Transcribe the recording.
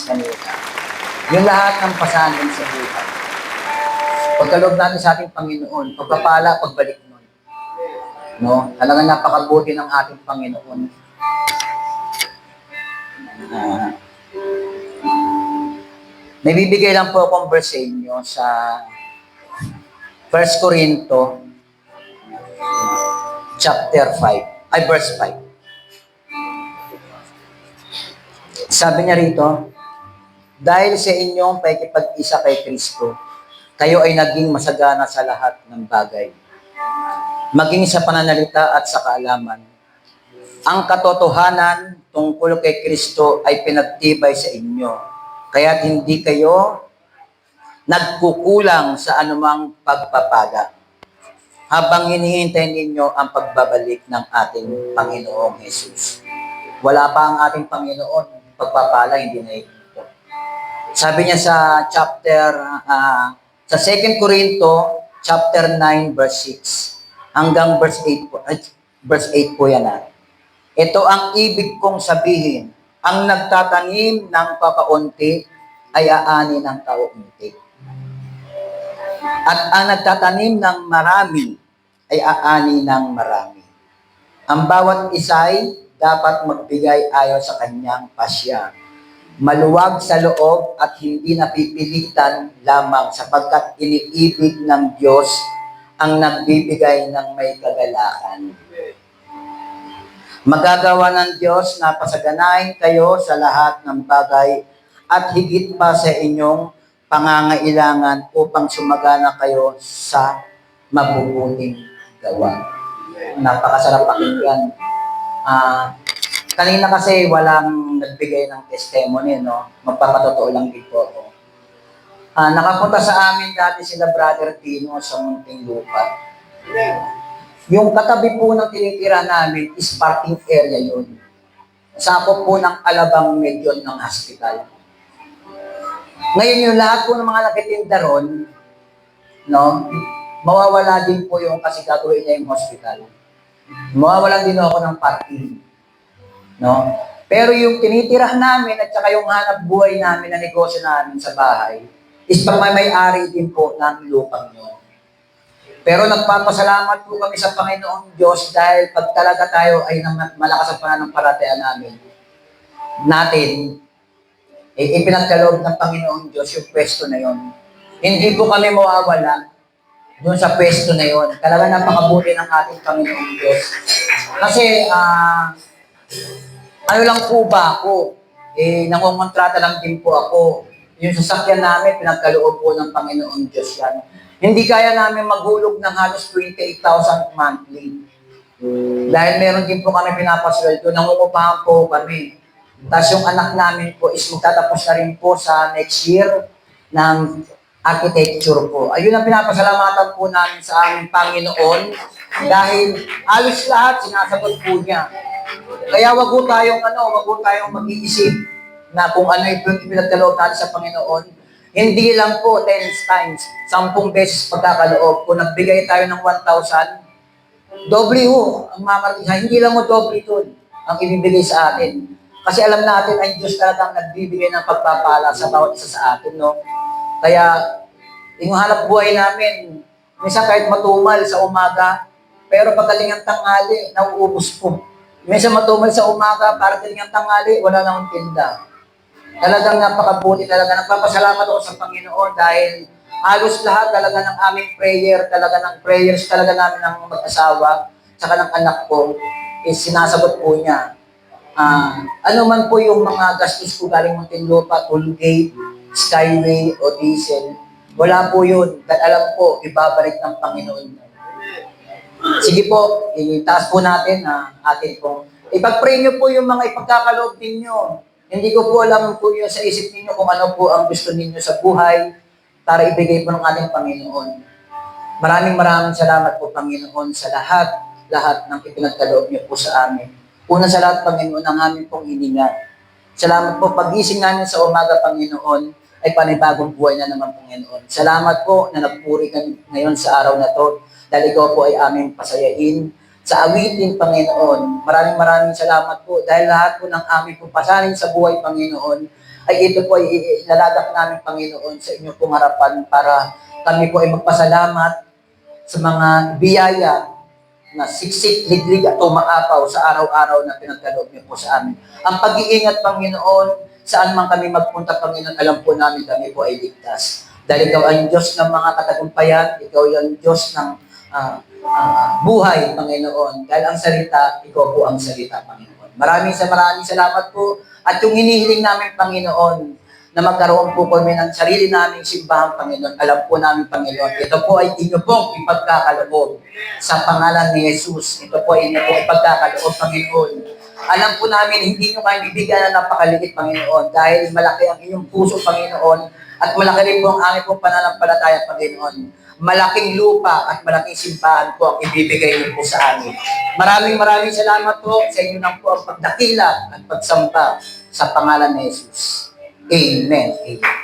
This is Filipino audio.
kanila. Yung lahat ng pasanin sa buhay. Pagkaloob natin sa ating Panginoon, pagpapala, pagbalik nun. No? Talagang napakabuti ng ating Panginoon. May bibigay lang po akong verse sa inyo sa 1 Corinto chapter 5, ay verse 5. Sabi niya rito, dahil sa inyong pakikipag-isa kay Kristo, kayo ay naging masagana sa lahat ng bagay. Maging sa pananalita at sa kaalaman. Ang katotohanan tungkol kay Kristo ay pinagtibay sa inyo. Kaya't hindi kayo nagkukulang sa anumang pagpapala habang hinihintay ninyo ang pagbabalik ng ating Panginoong Jesus. Wala pa ang ating Panginoon, pagpapala hindi na ito. Sabi niya sa sa 2 Corinto chapter 9 verse 6 hanggang verse 8 po. Verse 8 po yan. Ito ang ibig kong sabihin. Ang nagtatanim ng papaunti ay aani ng kaunti. At ang nagtatanim ng marami ay aani ng marami. Ang bawat isa'y dapat magbigay ayon sa kanyang pasya. Maluwag sa loob at hindi napipilitan lamang sapagkat iniibig ng Diyos ang nagbibigay ng may kagalakan. Magagawa ng Diyos na pasaganahin kayo sa lahat ng bagay at higit pa sa inyong pangangailangan upang sumagana kayo sa mabubuting gawa. Napakasarap pakinggan. Kanina kasi walang nagbigay ng testimony, no? Magpapatotoo lang din po ako. Nakapunta sa amin dati sila Brother Tino sa Muntinlupa. Yung katabi po ng tinitira namin is parking area yun. Sakop po ng Alabang Medion ng hospital. Ngayon yung lahat po ng mga nagtitinda ron, no, mawawala din po yung kasi gagawin niya yung hospital. Mawawalan din ako ng parking. No? Pero yung tinitira namin at saka yung hanap buhay namin na negosyo namin sa bahay is pagmamay-ari din po ng lupang yun. Pero nagpapasalamat po kami sa Panginoong Diyos dahil pag talaga tayo ay malakas ang pananampalataya natin, ipinagkaloob ng Panginoong Diyos yung pwesto na yon. Hindi po kami mawawala doon sa pwesto na yon. Talaga napakabuti ng ating Panginoong Diyos. Kasi, ano lang po ba ako? Nangungontrata lang din po ako. Yung sasakyan namin, pinagkaloob po ng Panginoong Diyos yan. Hindi kaya namin maghulog ng halos 28,000 monthly. Dahil meron din po kami pinapasweldo, nangungupahan po kami. Tapos yung anak namin po is magtatapos na rin po sa next year ng architecture po. Ayun ang pinapasalamatan po namin sa aming Panginoon dahil halos lahat sinasagot po niya. Kaya wag po tayong mag-iisip na kung ano yung pinagkaloob natin sa Panginoon. Hindi lang po 10 times, 10 beses pagkakaloob. Kung nagbigay tayo ng 1,000, doble ho ang makakita. Hindi lang mo doble ito ang ibibigay sa atin. Kasi alam natin ay Diyos talagang nagbibigay ng pagpapala sa bawat isa sa atin, no? Kaya, yung hanap buhay namin, minsan kahit matumal sa umaga, pero pagdating ang tanghali, nauubos po. Minsan matumal sa umaga, para dating ang tanghali, wala na akong tinda. Talagang napakabuti talaga. Nagpapasalamat ako sa Panginoon dahil halos lahat talaga ng aming prayer, talaga ng prayers talaga namin ng mag-asawa, saka ng anak ko, is sinasagot po niya. Ano man po yung mga gastos ko galing Muntinlupa, tollgate, skyway, o diesel, wala po yun. Dahil alam po, ibabalik ng Panginoon. Sige po, itaas po natin atin po. Ipag-pray niyo po yung mga ipagkakaloob ninyo. Hindi ko po alam po yun sa isip ninyo kung ano po ang gusto ninyo sa buhay para ibigay po ng ating Panginoon. Maraming salamat po, Panginoon, sa lahat ng ipinagkaloob niyo po sa amin. Una sa lahat, Panginoon, ang aming pong hininga. Salamat po, pag-gising namin sa umaga, Panginoon, ay panibagong buhay na naman, Panginoon. Salamat po na nagpuri kami ngayon sa araw na to, dahil ikaw po ay aming pasayain sa awitin, Panginoon. Maraming salamat po dahil lahat po ng aming pupasanin sa buhay, Panginoon, ay ito po ay ilalagak namin, Panginoon, sa inyong pong harapan para kami po ay magpasalamat sa mga biyaya na siksik, liglig at umaapaw sa araw-araw na pinagkaloob niyo po sa amin. Ang pag-iingat, Panginoon, saan man kami magpunta, Panginoon, alam po namin kami po ay ligtas. Dahil ikaw ang Diyos ng mga katagumpayan, ikaw ang Diyos ng buhay, Panginoon. Dahil ang salita, ikaw po ang salita, Panginoon. Maraming salamat po. At yung hinihiling namin, Panginoon, na magkaroon po kami ng sarili naming simbahan, Panginoon. Alam po namin, Panginoon, ito po ay inyo pong ipagkakaloob sa pangalan ni Jesus. Ito po ay inyo pong ipagkakaloob, Panginoon. Alam po namin, hindi nyo kayo bibigyan na napakaliit, Panginoon, dahil malaki ang inyong puso, Panginoon, at malaki rin po ang aming pong pananampalataya, Panginoon. Malaking lupa at malaking simbahan po ang ibibigay niyo po sa amin. Maraming salamat po sa inyo nang po ang pagdakila at pagsamba sa pangalan ni Jesus. Amen. Amen.